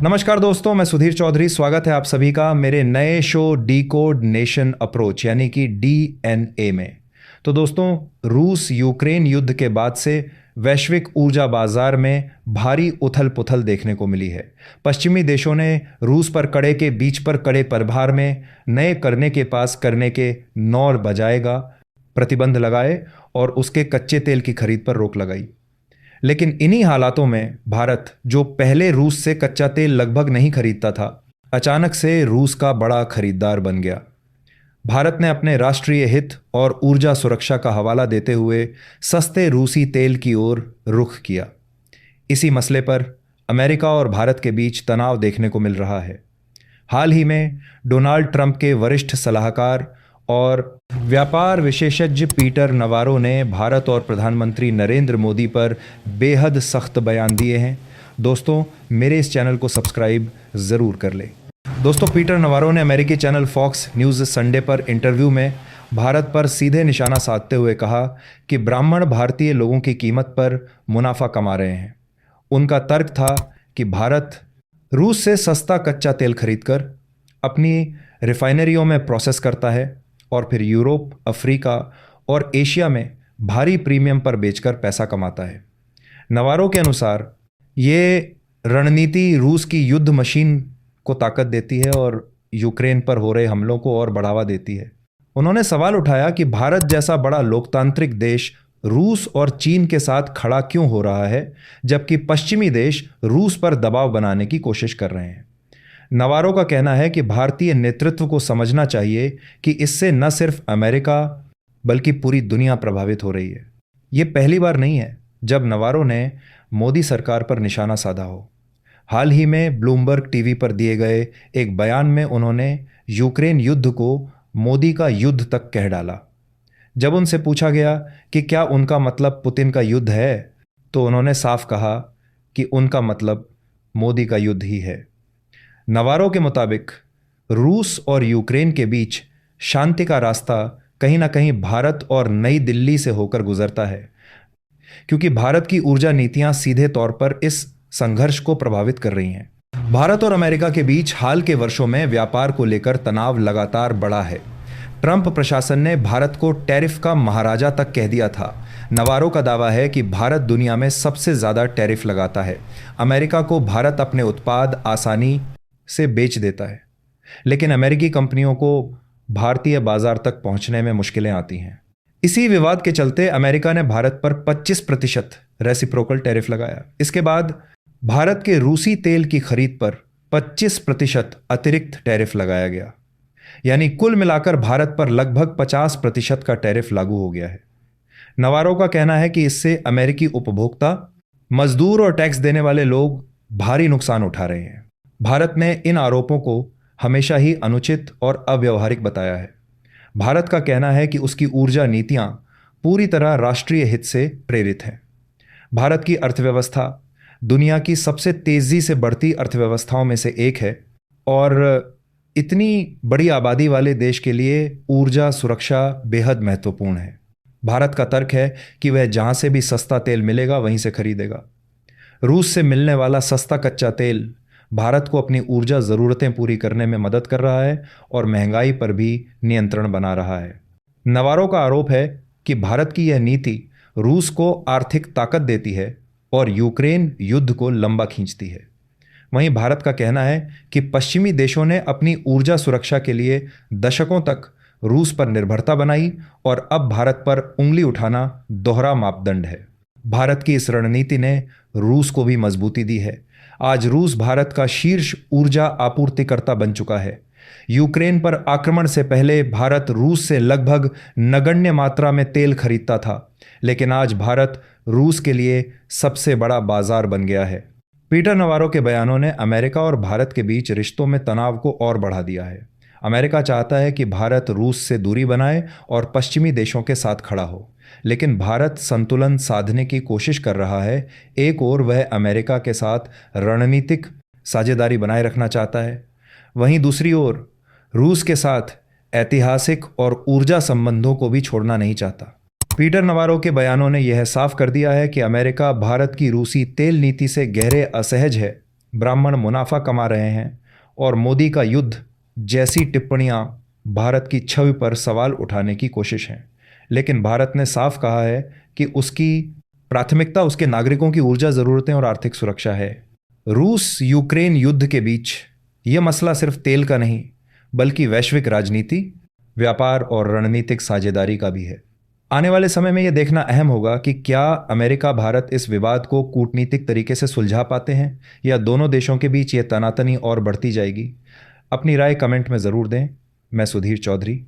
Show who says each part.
Speaker 1: नमस्कार दोस्तों, मैं सुधीर चौधरी। स्वागत है आप सभी का मेरे नए शो डीकोड नेशन अप्रोच यानी कि डीएनए में। तो दोस्तों, रूस यूक्रेन युद्ध के बाद से वैश्विक ऊर्जा बाजार में भारी उथल पुथल देखने को मिली है। पश्चिमी देशों ने रूस पर कड़े के बीच पर कड़े प्रभार में नए करने के पास करने के नौ बजाएगा प्रतिबंध लगाए और उसके कच्चे तेल की खरीद पर रोक लगाई। लेकिन इन्हीं हालातों में भारत, जो पहले रूस से कच्चा तेल लगभग नहीं खरीदता था, अचानक से रूस का बड़ा खरीदार बन गया। भारत ने अपने राष्ट्रीय हित और ऊर्जा सुरक्षा का हवाला देते हुए सस्ते रूसी तेल की ओर रुख किया। इसी मसले पर अमेरिका और भारत के बीच तनाव देखने को मिल रहा है। हाल ही में डोनाल्ड ट्रंप के वरिष्ठ सलाहकार और व्यापार विशेषज्ञ पीटर नवारो ने भारत और प्रधानमंत्री नरेंद्र मोदी पर बेहद सख्त बयान दिए हैं। दोस्तों, मेरे इस चैनल को सब्सक्राइब ज़रूर कर लें। दोस्तों, पीटर नवारो ने अमेरिकी चैनल फॉक्स न्यूज़ संडे पर इंटरव्यू में भारत पर सीधे निशाना साधते हुए कहा कि ब्राह्मण भारतीय लोगों की कीमत पर मुनाफा कमा रहे हैं। उनका तर्क था कि भारत रूस से सस्ता कच्चा तेल खरीदकर अपनी रिफाइनरियों में प्रोसेस करता है और फिर यूरोप, अफ्रीका और एशिया में भारी प्रीमियम पर बेचकर पैसा कमाता है। नवारो के अनुसार ये रणनीति रूस की युद्ध मशीन को ताकत देती है और यूक्रेन पर हो रहे हमलों को और बढ़ावा देती है। उन्होंने सवाल उठाया कि भारत जैसा बड़ा लोकतांत्रिक देश रूस और चीन के साथ खड़ा क्यों हो रहा है, जबकि पश्चिमी देश रूस पर दबाव बनाने की कोशिश कर रहे हैं। नवारो का कहना है कि भारतीय नेतृत्व को समझना चाहिए कि इससे न सिर्फ अमेरिका बल्कि पूरी दुनिया प्रभावित हो रही है। ये पहली बार नहीं है जब नवारो ने मोदी सरकार पर निशाना साधा हो। हाल ही में ब्लूमबर्ग टीवी पर दिए गए एक बयान में उन्होंने यूक्रेन युद्ध को मोदी का युद्ध तक कह डाला। जब उनसे पूछा गया कि क्या उनका मतलब पुतिन का युद्ध है, तो उन्होंने साफ कहा कि उनका मतलब मोदी का युद्ध ही है। नवारो के मुताबिक रूस और यूक्रेन के बीच शांति का रास्ता कहीं ना कहीं भारत और नई दिल्ली से होकर गुजरता है, क्योंकि भारत की ऊर्जा नीतियां सीधे तौर पर इस संघर्ष को प्रभावित कर रही हैं। भारत और अमेरिका के बीच हाल के वर्षों में व्यापार को लेकर तनाव लगातार बढ़ा है। ट्रंप प्रशासन ने भारत को टैरिफ का महाराजा तक कह दिया था। नवारो का दावा है कि भारत दुनिया में सबसे ज्यादा टैरिफ लगाता है। अमेरिका को भारत अपने उत्पाद आसानी से बेच देता है, लेकिन अमेरिकी कंपनियों को भारतीय बाजार तक पहुंचने में मुश्किलें आती हैं। इसी विवाद के चलते अमेरिका ने भारत पर 25% रेसिप्रोकल टैरिफ लगाया। इसके बाद भारत के रूसी तेल की खरीद पर 25% अतिरिक्त टैरिफ लगाया गया, यानी कुल मिलाकर भारत पर लगभग 50% का टैरिफ लागू हो गया है। नवारो का कहना है कि इससे अमेरिकी उपभोक्ता, मजदूर और टैक्स देने वाले लोग भारी नुकसान उठा रहे हैं। भारत ने इन आरोपों को हमेशा ही अनुचित और अव्यावहारिक बताया है। भारत का कहना है कि उसकी ऊर्जा नीतियां पूरी तरह राष्ट्रीय हित से प्रेरित हैं। भारत की अर्थव्यवस्था दुनिया की सबसे तेजी से बढ़ती अर्थव्यवस्थाओं में से एक है और इतनी बड़ी आबादी वाले देश के लिए ऊर्जा सुरक्षा बेहद महत्वपूर्ण है। भारत का तर्क है कि वह जहां से भी सस्ता तेल मिलेगा वहीं से खरीदेगा। रूस से मिलने वाला सस्ता कच्चा तेल भारत को अपनी ऊर्जा ज़रूरतें पूरी करने में मदद कर रहा है और महंगाई पर भी नियंत्रण बना रहा है। नवारो का आरोप है कि भारत की यह नीति रूस को आर्थिक ताकत देती है और यूक्रेन युद्ध को लंबा खींचती है। वहीं भारत का कहना है कि पश्चिमी देशों ने अपनी ऊर्जा सुरक्षा के लिए दशकों तक रूस पर निर्भरता बनाई और अब भारत पर उंगली उठाना दोहरा मापदंड है। भारत की इस रणनीति ने रूस को भी मजबूती दी है। आज रूस भारत का शीर्ष ऊर्जा आपूर्तिकर्ता बन चुका है। यूक्रेन पर आक्रमण से पहले भारत रूस से लगभग नगण्य मात्रा में तेल खरीदता था, लेकिन आज भारत रूस के लिए सबसे बड़ा बाजार बन गया है। पीटर नवारो के बयानों ने अमेरिका और भारत के बीच रिश्तों में तनाव को और बढ़ा दिया है। अमेरिका चाहता है कि भारत रूस से दूरी बनाए और पश्चिमी देशों के साथ खड़ा हो, लेकिन भारत संतुलन साधने की कोशिश कर रहा है। एक ओर वह अमेरिका के साथ रणनीतिक साझेदारी बनाए रखना चाहता है, वहीं दूसरी ओर रूस के साथ ऐतिहासिक और ऊर्जा संबंधों को भी छोड़ना नहीं चाहता। पीटर नवारो के बयानों ने यह साफ कर दिया है कि अमेरिका भारत की रूसी तेल नीति से गहरे असहज है ब्राह्मण मुनाफा कमा रहे हैं और मोदी का युद्ध जैसी टिप्पणियां भारत की छवि पर सवाल उठाने की कोशिश हैं। लेकिन भारत ने साफ कहा है कि उसकी प्राथमिकता उसके नागरिकों की ऊर्जा ज़रूरतें और आर्थिक सुरक्षा है। रूस यूक्रेन युद्ध के बीच यह मसला सिर्फ तेल का नहीं, बल्कि वैश्विक राजनीति, व्यापार और रणनीतिक साझेदारी का भी है। आने वाले समय में यह देखना अहम होगा कि क्या अमेरिका भारत इस विवाद को कूटनीतिक तरीके से सुलझा पाते हैं या दोनों देशों के बीच यह तनातनी और बढ़ती जाएगी। अपनी राय कमेंट में ज़रूर दें। मैं सुधीर चौधरी।